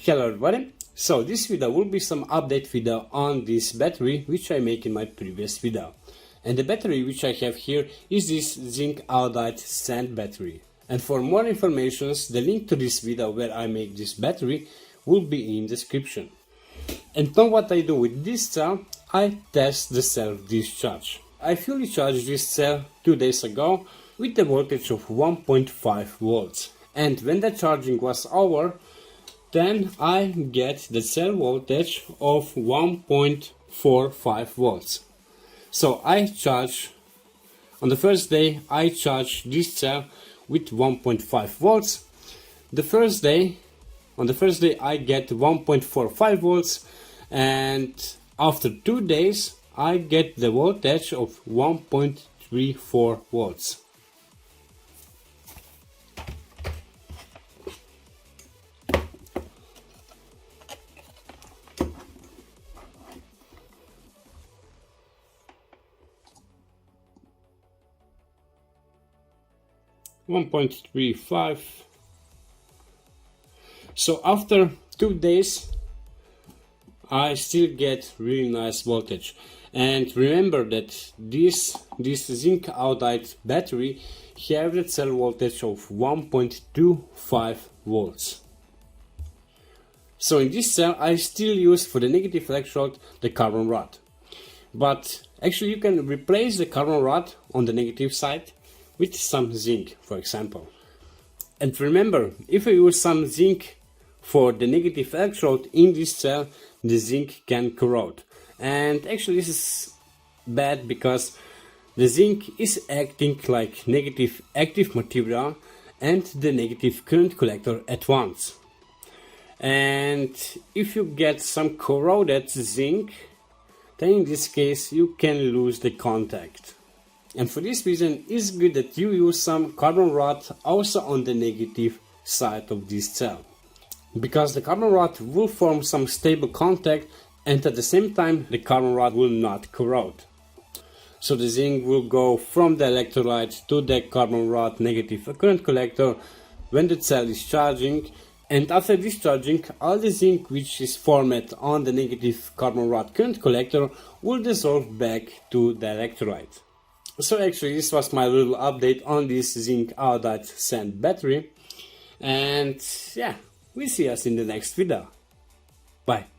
Hello everybody, so this video will be some update video on this battery which I make in my previous video. And the battery which I have here is this zinc iodide sand battery. And for more information, the link to this video where I make this battery will be in description. And now what I do with this cell, I test the self discharge. I fully charged this cell 2 days ago with a voltage of 1.5 volts. And when the charging was over, then I get the cell voltage of 1.45 volts. So I charge, on the first day I charge this cell with 1.5 volts. On the first day I get 1.45 volts, and after 2 days I get the voltage of 1.34 volts. .35. So after 2 days I still get really nice voltage. And remember that this zinc iodide battery have the cell voltage of 1.25 volts. So in this cell I still use for the negative electrode the carbon rod. But actually you can replace the carbon rod on the negative side with some zinc, for example. And remember, if you use some zinc for the negative electrode in this cell, the zinc can corrode. And actually this is bad because the zinc is acting like negative active material and the negative current collector at once. And if you get some corroded zinc, then in this case you can lose the contact. And for this reason, it's good that you use some carbon rod also on the negative side of this cell. Because the carbon rod will form some stable contact, and at the same time the carbon rod will not corrode. So the zinc will go from the electrolyte to the carbon rod negative current collector when the cell is charging, and after discharging, all the zinc which is formed on the negative carbon rod current collector will dissolve back to the electrolyte. So actually this was my little update on this zinc iodide sand battery, and yeah, we'll see us in the next video. Bye.